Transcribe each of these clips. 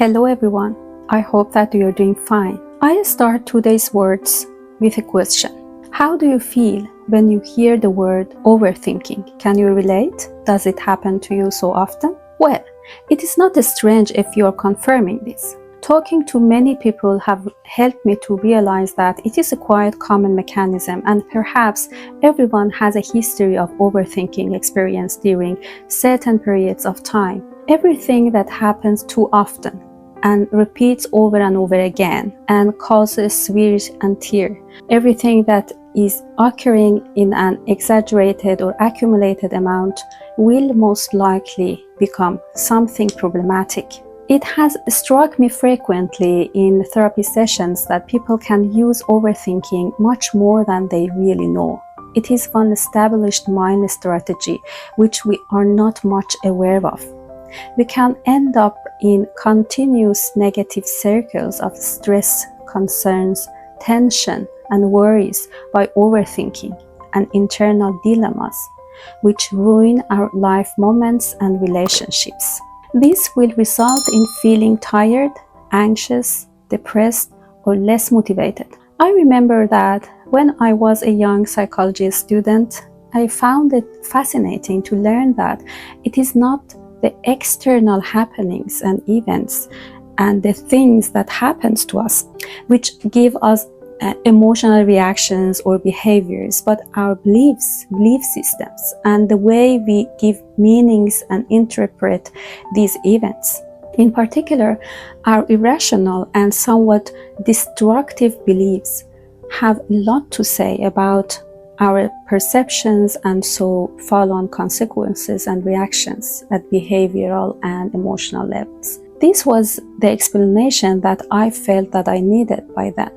Hello everyone, I hope that you're doing fine. I start today's words with a question. How do you feel when you hear the word overthinking? Can you relate? Does it happen to you so often? Well, it is not strange if you're confirming this. Talking to many people have helped me to realize that it is a quite common mechanism, and perhaps everyone has a history of overthinking experience during certain periods of time. Everything that happens too often and repeats over and over again and causes wear and tear. Everything that is occurring in an exaggerated or accumulated amount will most likely become something problematic. It has struck me frequently in therapy sessions that people can use overthinking much more than they really know. It is one established mind strategy which we are not much aware of. We can end up in continuous negative circles of stress, concerns, tension, and worries by overthinking and internal dilemmas, which ruin our life moments and relationships. This will result in feeling tired, anxious, depressed, or less motivated. I remember that when I was a young psychology student, I found it fascinating to learn that it is not the external happenings and events and the things that happens to us which give us emotional reactions or behaviors, but our belief systems and the way we give meanings and interpret these events. In particular, our irrational and somewhat destructive beliefs have a lot to say about our perceptions and so follow-on consequences and reactions at behavioral and emotional levels. This was the explanation that I felt that I needed by then.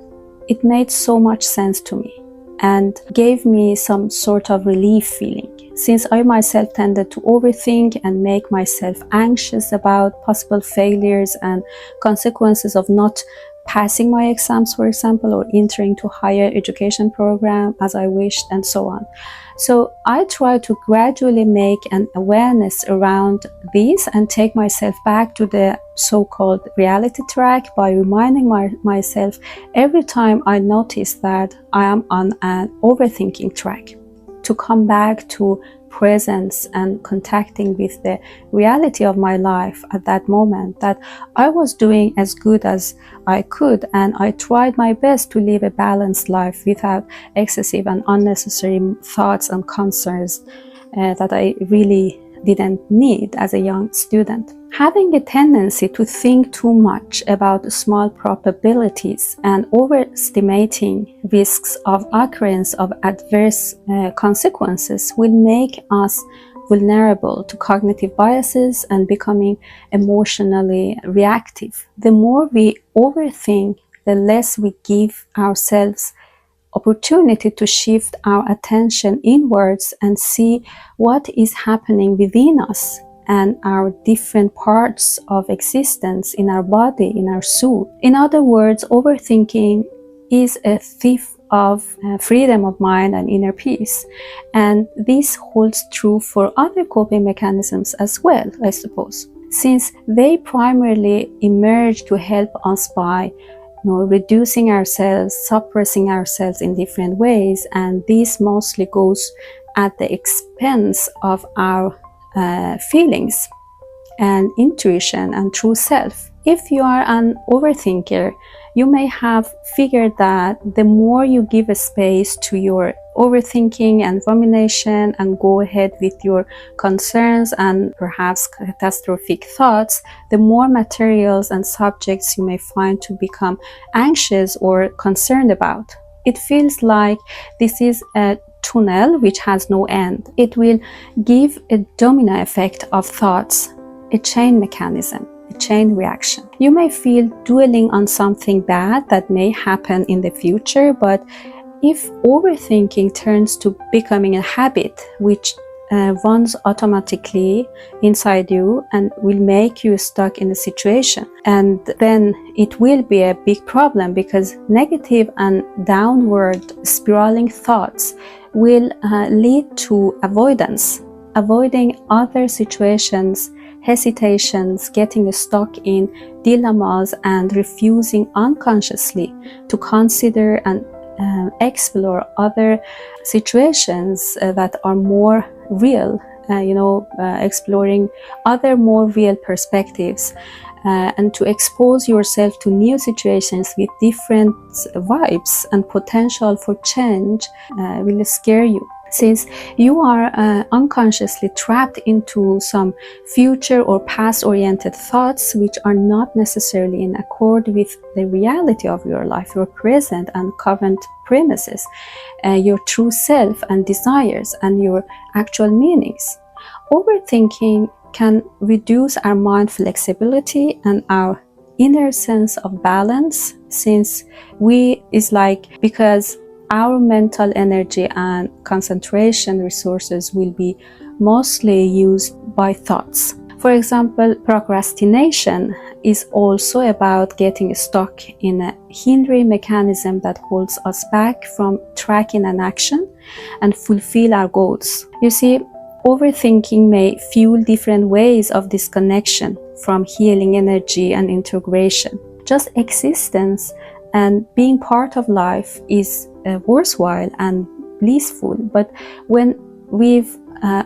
It made so much sense to me and gave me some sort of relief feeling, since I myself tended to overthink and make myself anxious about possible failures and consequences of not passing my exams, for example, or entering to higher education program as I wished, and so on. So I try to gradually make an awareness around these and take myself back to the so-called reality track by reminding myself every time I notice that I am on an overthinking track, to come back to presence and contacting with the reality of my life at that moment, that I was doing as good as I could and I tried my best to live a balanced life without excessive and unnecessary thoughts and concerns that I really didn't need as a young student. Having a tendency to think too much about small probabilities and overestimating risks of occurrence of adverse consequences will make us vulnerable to cognitive biases and becoming emotionally reactive. The more we overthink, the less we give ourselves opportunity to shift our attention inwards and see what is happening within us and our different parts of existence in our body, in our soul. In other words, overthinking is a thief of freedom of mind and inner peace. And this holds true for other coping mechanisms as well, I suppose, since they primarily emerge to help us by reducing ourselves, suppressing ourselves in different ways, and this mostly goes at the expense of our feelings and intuition and true self. If you are an overthinker, you may have figured that the more you give a space to your overthinking and rumination and go ahead with your concerns and perhaps catastrophic thoughts, the more materials and subjects you may find to become anxious or concerned about. It feels like this is a tunnel which has no end. It will give a domino effect of thoughts, a chain mechanism, a chain reaction. You may feel dwelling on something bad that may happen in the future, but if overthinking turns to becoming a habit which runs automatically inside you and will make you stuck in a situation, and then it will be a big problem, because negative and downward spiraling thoughts will lead to avoidance, avoiding other situations hesitations, getting stuck in dilemmas, and refusing unconsciously to consider and explore other situations that are more real, exploring other more real perspectives, and to expose yourself to new situations with different vibes and potential for change will scare you, since you are unconsciously trapped into some future or past oriented thoughts which are not necessarily in accord with the reality of your life, your present and current premises, your true self and desires, and your actual meanings. Overthinking can reduce our mind flexibility and our inner sense of balance, since because our mental energy and concentration resources will be mostly used by thoughts. For example, procrastination is also about getting stuck in a hindering mechanism that holds us back from tracking an action and fulfill our goals. You see, overthinking may fuel different ways of disconnection from healing energy and integration. Just existence and being part of life is worthwhile and blissful, but when we've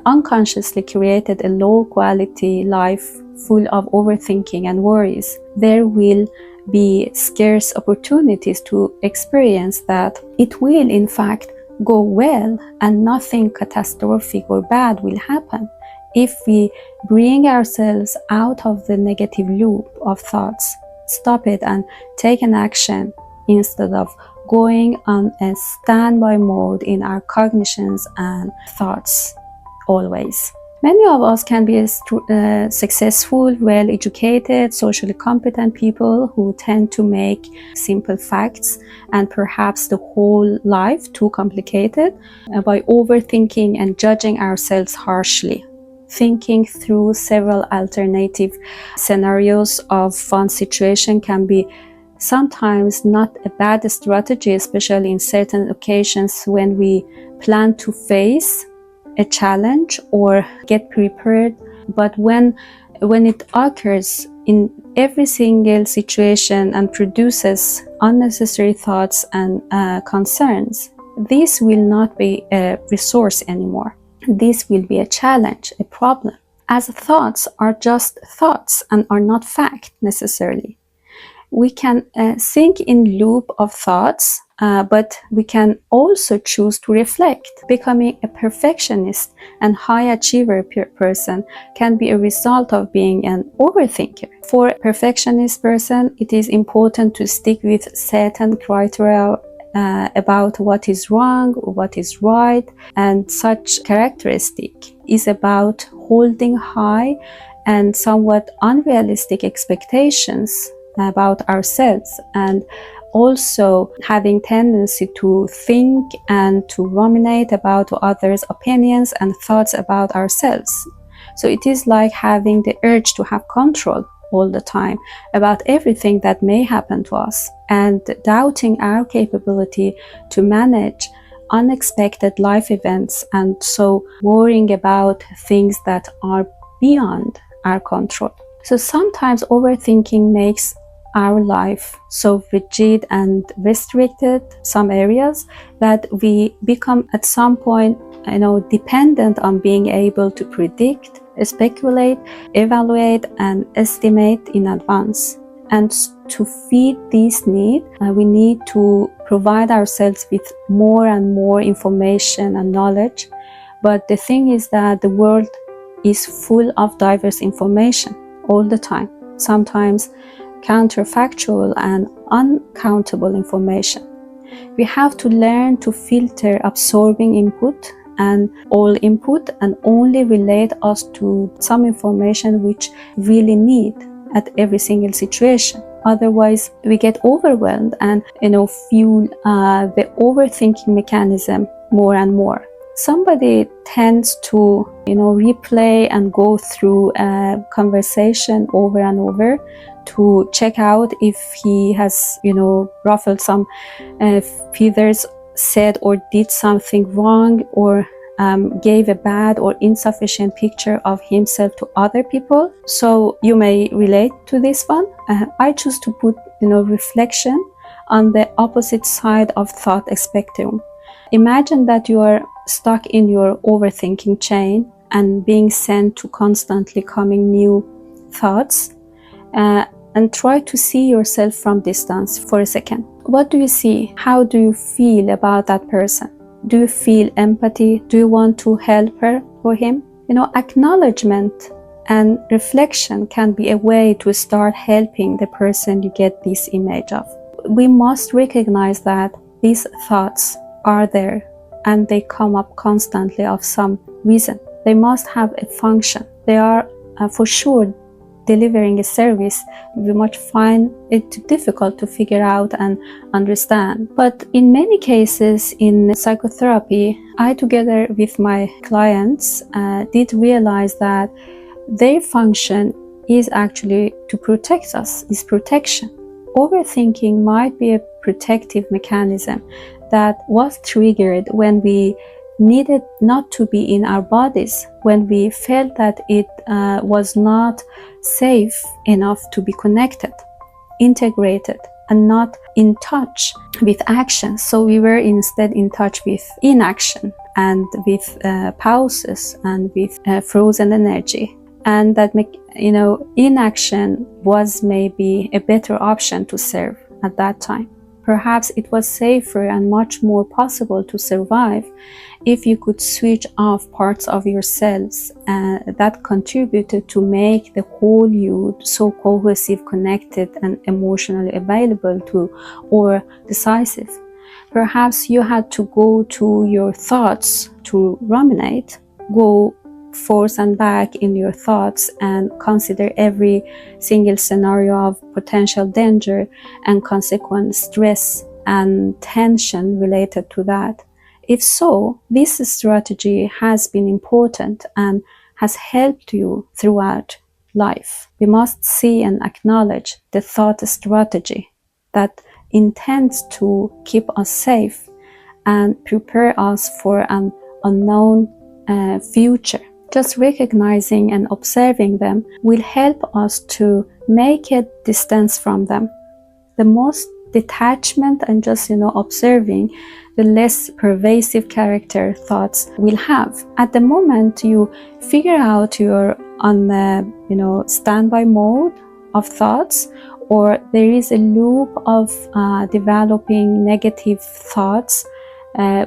unconsciously created a low quality life full of overthinking and worries, there will be scarce opportunities to experience that it will in fact go well and nothing catastrophic or bad will happen if we bring ourselves out of the negative loop of thoughts, stop it and take an action instead of going on a standby mode in our cognitions and thoughts always. Many of us can be successful, well-educated, socially competent people who tend to make simple facts and perhaps the whole life too complicated by overthinking and judging ourselves harshly. Thinking through several alternative scenarios of one situation can be sometimes not a bad strategy, especially in certain occasions when we plan to face a challenge or get prepared. But when it occurs in every single situation and produces unnecessary thoughts and concerns, this will not be a resource anymore. This will be a challenge, a problem, as thoughts are just thoughts and are not fact necessarily. We can think in loop of thoughts, but we can also choose to reflect. Becoming a perfectionist and high achiever person can be a result of being an overthinker. For a perfectionist person, it is important to stick with certain criteria about what is wrong, what is right, and such characteristic is about holding high and somewhat unrealistic expectations about ourselves, and also having tendency to think and to ruminate about others' opinions and thoughts about ourselves. So it is like having the urge to have control all the time about everything that may happen to us, and doubting our capability to manage unexpected life events, and so worrying about things that are beyond our control. So sometimes overthinking makes our life so rigid and restricted, some areas, that we become at some point dependent on being able to predict, speculate, evaluate, and estimate in advance. And to feed this need, we need to provide ourselves with more and more information and knowledge. But the thing is that the world is full of diverse information all the time, sometimes counterfactual and uncountable information. We have to learn to filter absorbing input and all input and only relate us to some information which really need at every single situation. Otherwise, we get overwhelmed and fuel the overthinking mechanism more and more. Somebody tends to replay and go through a conversation over and over to check out if he has ruffled some feathers, said or did something wrong, or gave a bad or insufficient picture of himself to other people. So you may relate to this one. I choose to put, reflection on the opposite side of thought spectrum. Imagine that you are stuck in your overthinking chain and being sent to constantly coming new thoughts, and try to see yourself from distance for a second. What do you see? How do you feel about that person? Do you feel empathy? Do you want to help her or him? Acknowledgement and reflection can be a way to start helping the person you get this image of. We must recognize that these thoughts are there and they come up constantly of some reason. They must have a function. They are for sure delivering a service. We might find it difficult to figure out and understand. But in many cases in psychotherapy, I, together with my clients, did realize that their function is actually to protect us, is protection. Overthinking might be a protective mechanism that was triggered when we needed not to be in our bodies, when we felt that it was not safe enough to be connected, integrated, and not in touch with action. So we were instead in touch with inaction and with pauses and with frozen energy. And that inaction was maybe a better option to serve at that time. Perhaps it was safer and much more possible to survive if you could switch off parts of yourselves that contributed to make the whole you so cohesive, connected, and emotionally available to or decisive. Perhaps you had to go to your thoughts to ruminate, go forth and back in your thoughts and consider every single scenario of potential danger and consequent stress and tension related to that. If so, this strategy has been important and has helped you throughout life. We must see and acknowledge the thought strategy that intends to keep us safe and prepare us for an unknown future. Just recognizing and observing them will help us to make a distance from them. The most detachment and just observing, the less pervasive character thoughts will have. At the moment you figure out you're on the standby mode of thoughts, or there is a loop of developing negative thoughts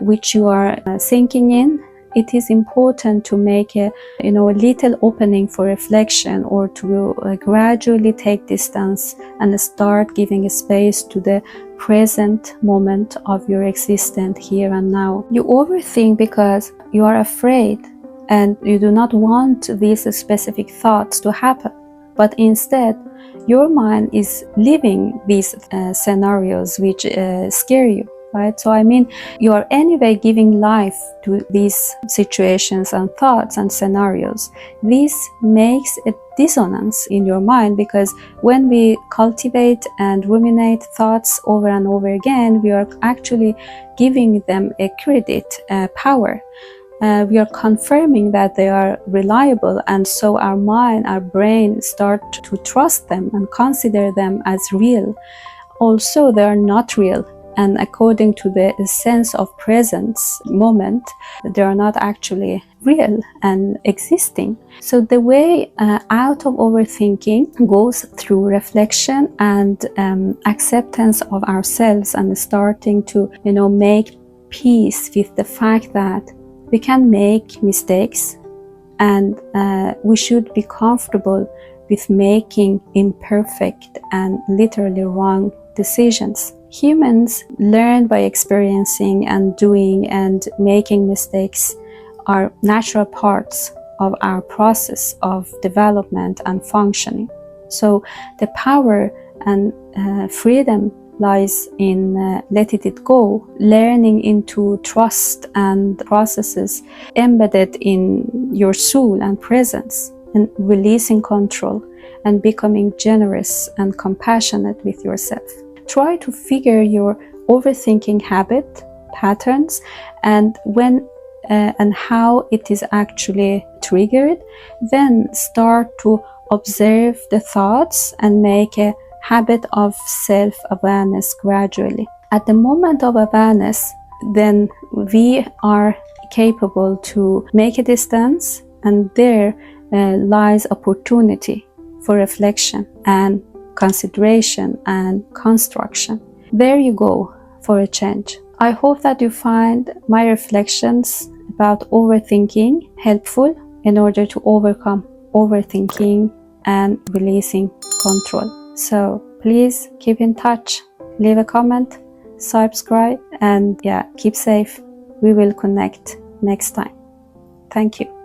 which you are thinking in, it is important to make a little opening for reflection, or to gradually take distance and start giving a space to the present moment of your existence here and now. You overthink because you are afraid and you do not want these specific thoughts to happen, but instead your mind is living these scenarios which scare you. Right? So you are anyway giving life to these situations and thoughts and scenarios. This makes a dissonance in your mind, because when we cultivate and ruminate thoughts over and over again, we are actually giving them a credit, power. We are confirming that they are reliable, and so our mind, our brain start to trust them and consider them as real. Also, they are not real. And according to the sense of presence moment, they are not actually real and existing. So the way out of overthinking goes through reflection and acceptance of ourselves, and starting to make peace with the fact that we can make mistakes, and we should be comfortable with making imperfect and literally wrong decisions. Humans learn by experiencing and doing, and making mistakes are natural parts of our process of development and functioning. So the power and freedom lies in letting it go, learning into trust and processes embedded in your soul and presence, and releasing control and becoming generous and compassionate with yourself. Try to figure your overthinking habit patterns, and when and how it is actually triggered, then start to observe the thoughts and make a habit of self-awareness gradually. At the moment of awareness, then we are capable to make a distance, and there lies opportunity for reflection and consideration and construction. There you go for a change. I hope that you find my reflections about overthinking helpful in order to overcome overthinking and releasing control. So please keep in touch, leave a comment, subscribe, and keep safe. We will connect next time. Thank you.